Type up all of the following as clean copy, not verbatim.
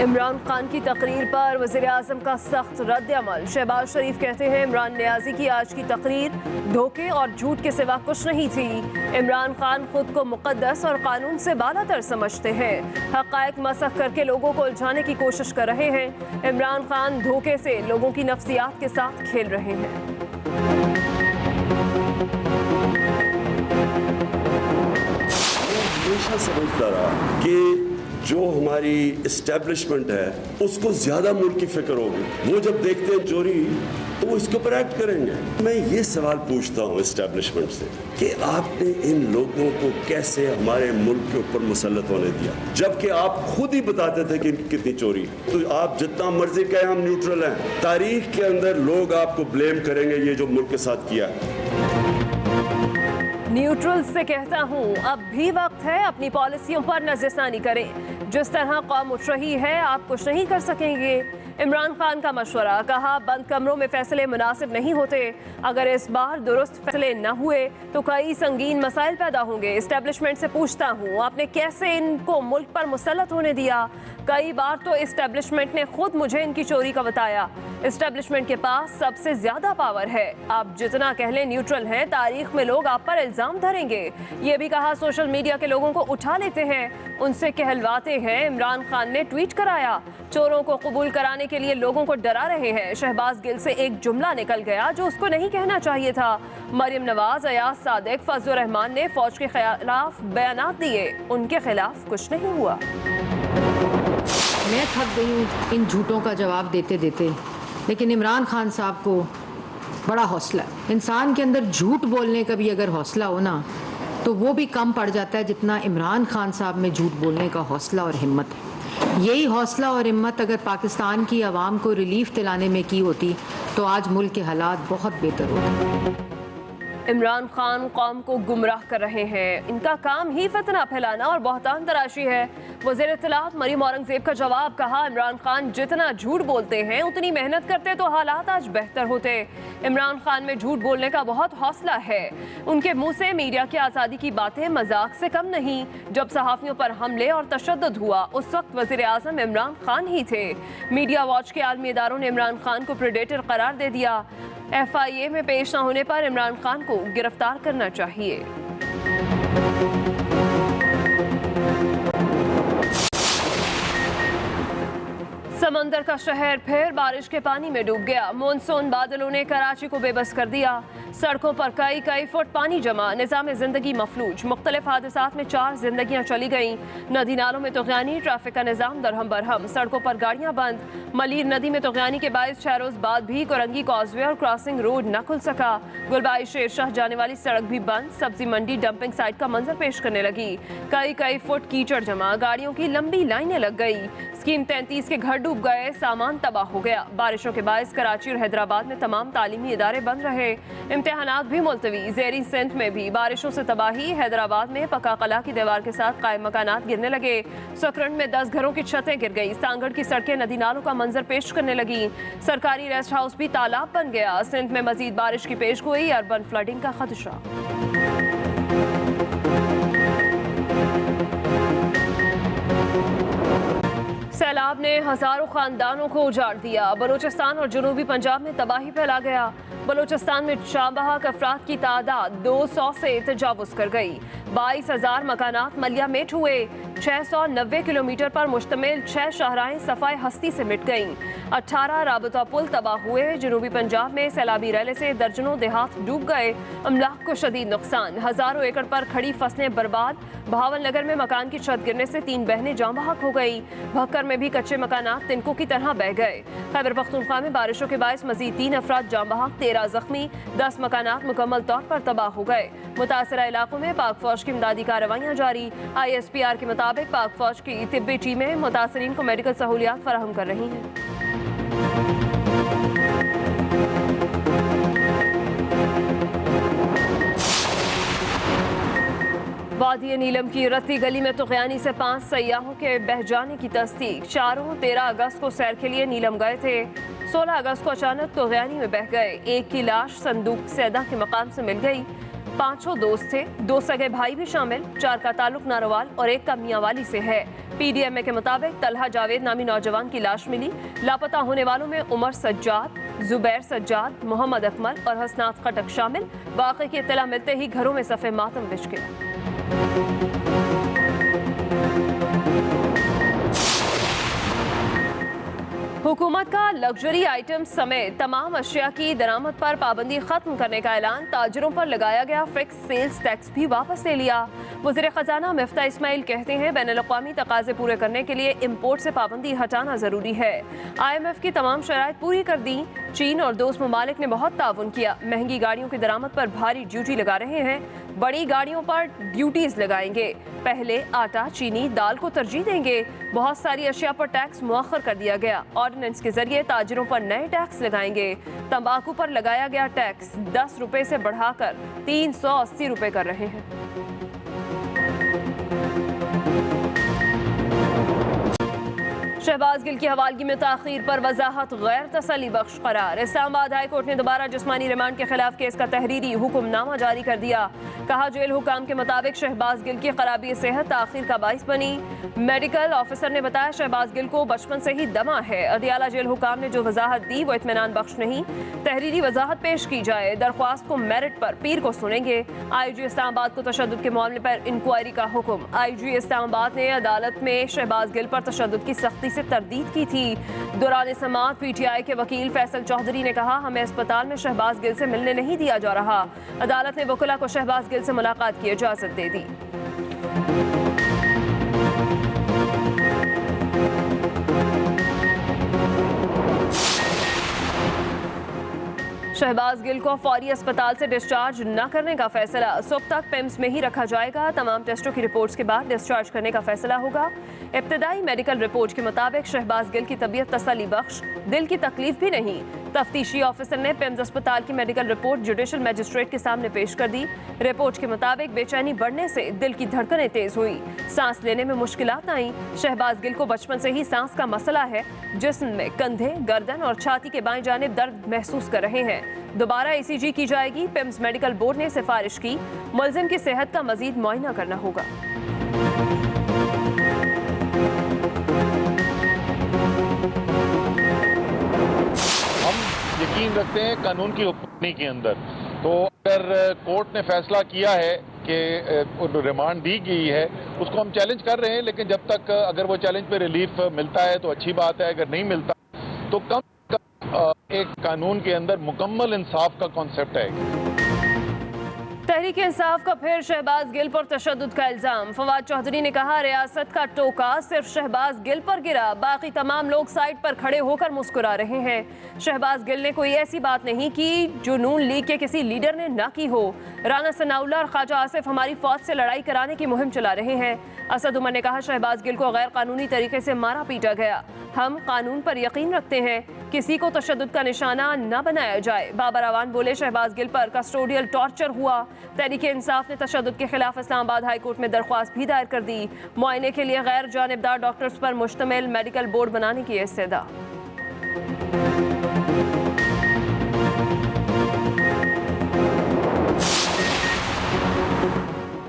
इमरान खान की तकरीर पर वज़ीर-ए-आज़म का सख्त रद्द-ए-अमल। शहबाज शरीफ कहते हैं इमरान नियाज़ी की आज की तकरीर धोखे और झूठ के सिवा कुछ नहीं थी। इमरान खान खुद को मुक़द्दस और कानून से बालातर समझते हैं। हक़ाइक़ मसख़ करके लोगों को उलझाने की कोशिश कर रहे हैं। इमरान खान धोखे से लोगों की नफ्सियात के साथ खेल रहे हैं। हमेशा समझता रहा कि जो हमारी इस्टेब्लिशमेंट है उसको ज़्यादा मुल्क की फिक्र होगी। वो जब देखते हैं चोरी तो वो इसके ऊपर एक्ट करेंगे। मैं ये सवाल पूछता हूँ इस्टेब्लिशमेंट से कि आपने इन लोगों को कैसे हमारे मुल्क के ऊपर मुसल्लत होने दिया, जबकि आप खुद ही बताते थे कि इनकी कितनी चोरी। तो आप जितना मर्जी कहें हम न्यूट्रल हैं, तारीख के अंदर लोग आपको ब्लेम करेंगे ये जो मुल्क के साथ किया है। न्यूट्रल से कहता हूँ अब भी वक्त है अपनी पॉलिसियों पर नज़रसानी करें। जिस तरह कौम उठ रही है आप कुछ नहीं कर सकेंगे। इमरान खान का मशवरा, कहा बंद कमरों में फैसले मुनासिब नहीं होते। अगर इस बार दुरुस्त फैसले न हुए तो कई संगीन मसाइल पैदा होंगे। इस्टेब्लिशमेंट से पूछता हूँ आपने कैसे इनको मुल्क पर मुसल्लत होने दिया। कई बार तो इस्टेब्लिशमेंट ने खुद मुझे इनकी चोरी का बताया। इस्टेब्लिशमेंट के पास सबसे ज्यादा पावर है। आप जितना कह लें न्यूट्रल हैं, तारीख में लोग आप पर इल्जाम धरेंगे। ये भी कहा सोशल मीडिया के लोगों को उठा लेते हैं, उनसे कहलवाते हैं। इमरान खान ने ट्वीट कराया, चोरों को कबूल कराने के लिए लोगों को डरा रहे हैं। शहबाज गिल से एक जुमला निकल गया जो उसको नहीं कहना चाहिए था। मरियम नवाज, अयाज सादिक, फजलुर रहमान ने फौज के खिलाफ बयानात दिए, उनके खिलाफ कुछ नहीं हुआ। मैं थक गई हूँ इन झूठों का जवाब देते देते, लेकिन इमरान खान साहब को बड़ा हौसला है। इंसान के अंदर झूठ बोलने का भी अगर हौसला हो ना तो वो भी कम पड़ जाता है जितना इमरान खान साहब में झूठ बोलने का हौसला और हिम्मत है। यही हौसला और हिम्मत अगर पाकिस्तान की आवाम को रिलीफ दिलाने में की होती तो आज मुल्क के हालात बहुत बेहतर होते। इमरान खान कौम को गुमराह कर रहे हैं। इनका काम ही फितना फैलाना और बहतान तराशी है। वज़ीर इत्तलात मरियम औरंगज़ेब का जवाब, कहा इमरान खान जितना झूठ बोलते हैं उतनी मेहनत करते तो हालात आज बेहतर होते। इमरान खान में झूठ बोलने का बहुत हौसला है। उनके मुंह से मीडिया की आज़ादी की बातें मजाक से कम नहीं। जब सहाफ़ियों पर हमले और तशद्दुद हुआ उस वक्त वज़ीर-ए-आज़म इमरान खान ही थे। मीडिया वॉच के आलमी इदारों ने इमरान खान को प्रेडेटर करार दे दिया। FIA में पेश न होने पर इमरान खान को गिरफ्तार करना चाहिए। समंदर का शहर फिर बारिश के पानी में डूब गया। मॉनसून बादलों ने कराची को बेबस कर दिया। सड़कों पर कई फुट पानी जमा, निज़ाम जिंदगी मफलूज। मुख्तलिफ हादसात में 4 जिंदगियां चली गईं। नदी नालों में तग़यानी, ट्रैफिक का निज़ाम दरहम बरहम। सड़कों पर गाड़ियां बंद। मलीर नदी में तग़यानी के बायस 6 रोज बाद भी कोरंगी कॉजवे और क्रॉसिंग रोड न खुल सका। गुलबाई शेरशाह जाने वाली सड़क भी बंद। सब्जी मंडी डंपिंग साइट का मंजर पेश करने लगी। कई फुट कीचड़ जमा, गाड़ियों की लंबी लाइनें लग गई। स्कीम 33 के घर डूब गए, सामान तबाह हो गया। बारिशों के बायस कराची और हैदराबाद में तमाम तालीमी इदारे बंद रहे। इम्तिहानात भी मुलतवी। ज़ेरी सिंध में भी बारिशों से तबाही। हैदराबाद में पक्का कला की दीवार के साथ कायम मकानात गिरने लगे। सकरंड में 10 घरों की छतें गिर गई। सांगड़ की सड़कें नदी नालों का मंजर पेश करने लगी। सरकारी रेस्ट हाउस भी तालाब बन गया। सिंध में मजीद बारिश की पेश गोई, अर्बन फ्लडिंग का खदशा। सैलाब ने हजारों खानदानों को उजाड़ दिया। बलूचिस्तान और जनूबी पंजाब में तबाही फैला गया। बलूचिस्तान में शाबहाक अफराद की तादाद 200 से तजावुज़ कर गई। 22,000 मकानात मलिया मेट हुए। 690 किलोमीटर पर मुश्तमिल 6 शाहराएं सफाई हस्ती से मिट गईं। 18 राबता पुल तबाह हुए। जनूबी पंजाब में सैलाबी रैले से दर्जनों देहात डूब गए। अमलाक को शदीद नुकसान। हजारों एकड़ पर खड़ी फसलें बर्बाद। भावल नगर में मकान की छत गिरने से 3 बहनें जाँ बहक हो गई। भक्कर में भी कच्चे मकानात तिनकों की तरह बह गए। खैबर पख्तूनख्वा में बारिशों के बायस मजीद 3 अफराद जाँ बहक, 13 जख्मी। 10 मकानात मुकम्मल तौर पर तबाह हो गए। मुतासरा इलाकों में पाक फौज की इमदादी कार्रवाइयाँ जारी। ISPR के मुताबिक पाक फौज की तिब्बी टीमें मुतासरीन को मेडिकल सहूलियात फराहम कर रही हैं। वादी नीलम की रत्ती गली में तग़यानी से 5 सयाहों के बह जाने की तस्दीक। चारों 13 अगस्त को सैर के लिए नीलम गए थे। 16 अगस्त को अचानक तग़यानी में बह गए। एक की लाश संदूक सैदा के मकाम से मिल गई। पांचों दोस्त थे, 2 सगे भाई भी शामिल, 4 का ताल्लुक नारोवाल और 1 का मियांवाली से है। पीडीएमए के मुताबिक तलहा जावेद नामी नौजवान की लाश मिली। लापता होने वालों में उमर सज्जाद, जुबैर सज्जाद, मोहम्मद अकमल और हसनात खटक शामिल। वाक़े की इत्तला मिलते ही घरों में सफ़े मातम बिछ गया। हुकूमत का लग्जरी आइटम समेत तमाम अशिया की दरामद पर पाबंदी खत्म करने का ऐलान। ताजरों पर लगाया गया फिक्स सेल्स टैक्स भी वापस ले लिया। वज़ीर ख़जाना मिफ्ता इस्माइल कहते हैं बैनुल-अक़वामी तकाज़े पूरे करने के लिए इम्पोर्ट से पाबंदी हटाना ज़रूरी है। IMF की तमाम शराइत पूरी कर दी। चीन और दोस्त ममालिक ने बहुत ताउन किया। महंगी गाड़ियों की दरामद पर भारी ड्यूटी लगा रहे हैं, बड़ी गाड़ियों पर ड्यूटीज लगाएंगे। पहले आटा, चीनी, दाल को तरजीह देंगे। बहुत सारी अशिया पर टैक्स मुअख्खर कर दिया गया। ऑर्डिनेंस के जरिए ताजिरों पर नए टैक्स लगाएंगे। तंबाकू पर लगाया गया टैक्स 10 रुपए से बढ़ाकर 380 रुपए कर रहे हैं। शहबाज गिल की हवालगी में ताखीर पर वजाहत गैर तसल्ली बख्श करार। इस्लामाबाद हाई कोर्ट ने दोबारा जिस्मानी रिमांड के खिलाफ केस का तहरीरी हुक्मनामा जारी कर दिया। कहा जेल हुकाम के मुताबिक शहबाज गिल की खराबी सेहत ताखीर का बाइस बनी। मेडिकल ऑफिसर ने बताया शहबाज गिल को बचपन से ही दमा है। अडियाला जेल हुकाम ने जो वजाहत दी वो इत्मीनान बख्श नहीं। तहरीरी वजाहत पेश की जाए। दरख्वास्त को मेरिट पर पीर को सुनेंगे। IG इस्लामाबाद को तशद्दुद के मामले पर इंक्वायरी का हुक्म। IG इस्लामाबाद ने अदालत में शहबाज गिल पर तशद्दुद की सख्ती से तरदीद की थी। दौरान समाअत PTI के वकील फैसल चौधरी ने कहा हमें अस्पताल में शहबाज गिल से मिलने नहीं दिया जा रहा। अदालत ने वकीला को शहबाज गिल से मुलाकात की इजाजत दे दी। शहबाज गिल को फौरी अस्पताल से डिस्चार्ज न करने का फैसला। सुबह तक पिम्स में ही रखा जाएगा। तमाम टेस्टों की रिपोर्ट्स के बाद डिस्चार्ज करने का फैसला होगा। इब्तदाई मेडिकल रिपोर्ट के मुताबिक शहबाज गिल की तबीयत तसल्ली बख्श, दिल की तकलीफ भी नहीं। तफ्तीशी ऑफिसर ने पिम्स अस्पताल की मेडिकल रिपोर्ट जुडिशल मजिस्ट्रेट के सामने पेश कर दी। रिपोर्ट के मुताबिक बेचैनी बढ़ने से दिल की धड़कनें तेज हुई, सांस लेने में मुश्किलात आई। शहबाज गिल को बचपन से ही सांस का मसला है। जिस्म में कंधे, गर्दन और छाती के बाएं जानिब दर्द महसूस कर रहे हैं। दोबारा ECG की जाएगी। पिम्स मेडिकल बोर्ड ने सिफारिश की मुलजिम की सेहत का मजीद मुआयना करना होगा। हम यकीन रखते हैं कानून की हुक्मरानी के अंदर। तो अगर कोर्ट ने फैसला किया है कि रिमांड दी गई है उसको हम चैलेंज कर रहे हैं, लेकिन जब तक अगर वो चैलेंज पे रिलीफ मिलता है तो अच्छी बात है। अगर नहीं मिलता तो कम एक कानून के अंदर मुकम्मल इंसाफ का कॉन्सेप्ट है। तहरीक इंसाफ का फिर शहबाज गिल पर तशद्दुद का इल्जाम। फवाद चौधरी ने कहा रियासत का टोका सिर्फ शहबाज गिल पर गिरा, बाकी तमाम लोग साइड पर खड़े होकर मुस्कुरा रहे हैं। शहबाज गिल ने कोई ऐसी बात नहीं की जो नून लीग के किसी लीडर ने ना की हो। राना सनाउल्लाह और ख्वाजा आसिफ हमारी फौज से लड़ाई कराने की मुहिम चला रहे हैं। असद उमर ने कहा शहबाज गिल को गैर कानूनी तरीके से मारा पीटा गया। हम कानून पर यकीन रखते हैं, किसी को तशद्दुद का निशाना न बनाया जाए। बाबर अवान बोले शहबाज गिल पर कस्टोडियल टॉर्चर हुआ। तहरीक इंसाफ ने तशद्दुद के खिलाफ इस्लामाबाद हाई कोर्ट में दरख्वास्त भी दायर कर दी। मुआयने के लिए गैर जानिबदार डॉक्टर्स पर मुश्तमिल मेडिकल बोर्ड बनाने की इस्तदा।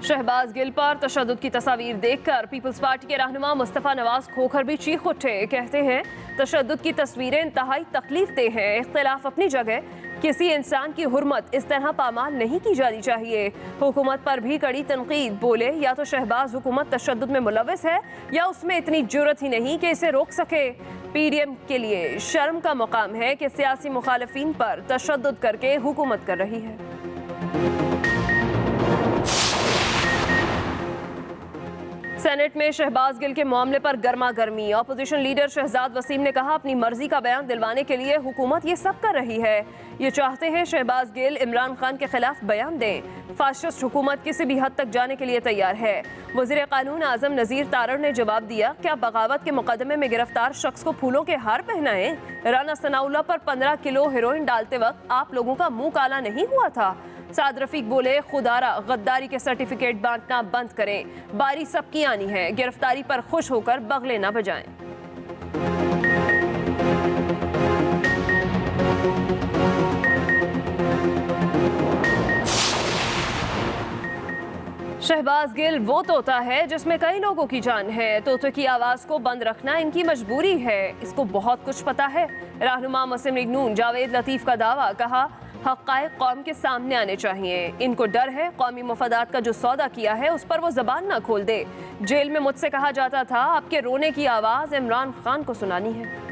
शहबाज गिल पर तशद्दुद की तस्वीर देखकर पीपल्स पार्टी के रहनुमा मुस्तफ़ा नवाज खोखर भी चीख उठे। कहते हैं तशद्दुद की तस्वीरें इंतहाई तकलीफ दे हैं। इख्तिलाफ अपनी जगह, किसी इंसान की हुर्मत इस तरह पामाल नहीं की जानी चाहिए। हुकूमत पर भी कड़ी तनकीद। बोले या तो शहबाज हुकूमत तशद्दुद में मुलविस है या उसमें इतनी जुर्रत ही नहीं कि इसे रोक सके। PDM के लिए शर्म का मुकाम है कि सियासी मुखालिफिन पर तशद्दुद करके हुकूमत कर रही है। सेनेट में शहबाज गिल के मामले पर गर्मा गर्मी। अपोजिशन लीडर शहजाद वसीम ने कहा अपनी मर्जी का बयान दिलवाने के लिए हुकूमत ये सब कर रही है। ये चाहते हैं शहबाज गिल इमरान खान के खिलाफ बयान दें। फाशिस्ट हुकूमत किसी भी हद तक जाने के लिए तैयार है। वज़ीर कानून आज़म नज़ीर तारड़ ने जवाब दिया क्या बगावत के मुकदमे में गिरफ्तार शख्स को फूलों के हार पहनाएं? राना सनाउल्लाह पर 15 किलो हेरोइन डालते वक्त आप लोगों का मुंह काला नहीं हुआ था? साद रफीक बोले खुदारा गद्दारी के सर्टिफिकेट बांटना बंद करें, बारी सबकी आनी है। गिरफ्तारी पर खुश होकर बगले न बजाएं। शहबाज गिल वो तोता है जिसमें कई लोगों की जान है। तोते की आवाज को बंद रखना इनकी मजबूरी है। इसको बहुत कुछ पता है। रहनुमा मुस्लिम लीग नून जावेद लतीफ का दावा, कहा हक़ाइक़ कौम के सामने आने चाहिए। इनको डर है कौमी मफादात का जो सौदा किया है उस पर वो जबान ना खोल दे। जेल में मुझसे कहा जाता था आपके रोने की आवाज इमरान खान को सुनानी है।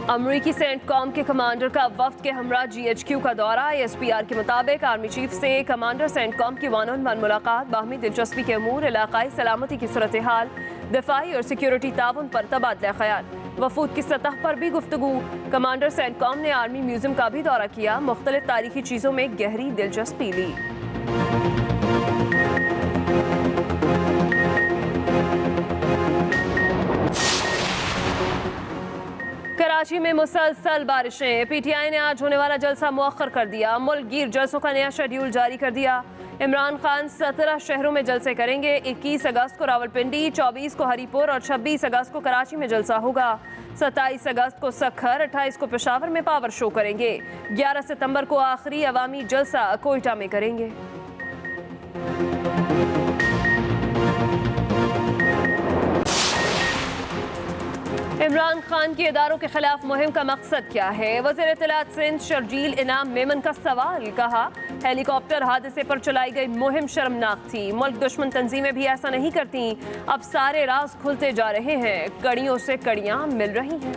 अमरीकी सेंटकॉम के कमांडर का वफ्द के हमरा GHQ का दौरा। SPR के मुताबिक आर्मी चीफ से कमांडर सेंटकॉम की वन-ऑन-वन मुलाकात बाहमी दिलचस्पी के अमूर, इलाकाई सलामती की सूरत हाल, दिफाई और सिक्योरिटी ताउन पर तबादला ख्याल। वफूद की सतह पर भी गुफ्तगू। कमांडर सेंटकॉम ने आर्मी म्यूजियम का भी दौरा किया, मुख्तलिफ तारीखी चीज़ों में गहरी दिलचस्पी ली। कराची में मुसलसल बारिशें। PTI ने आज होने वाला जलसा मुअख्खर कर दिया। मुल्क गिर जलसों का नया शेड्यूल जारी कर दिया। इमरान खान 17 शहरों में जलसे करेंगे। 21 अगस्त को रावलपिंडी, 24 को हरीपुर और 26 अगस्त को कराची में जलसा होगा। 27 अगस्त को सखर, 28 को पेशावर में पावर शो करेंगे। 11 सितंबर को आखिरी अवामी जलसा कोयटा में करेंगे। इमरान खान के इदारों के खिलाफ मुहिम का मकसद क्या है? वज़ीर इत्तलात सिंध शर्जील इनाम मेमन का सवाल, कहा हेलीकॉप्टर हादसे पर चलाई गई मुहिम शर्मनाक थी। मुल्क दुश्मन तंजीमें भी ऐसा नहीं करती। अब सारे राज खुलते जा रहे हैं, कड़ियों से कड़ियां मिल रही हैं।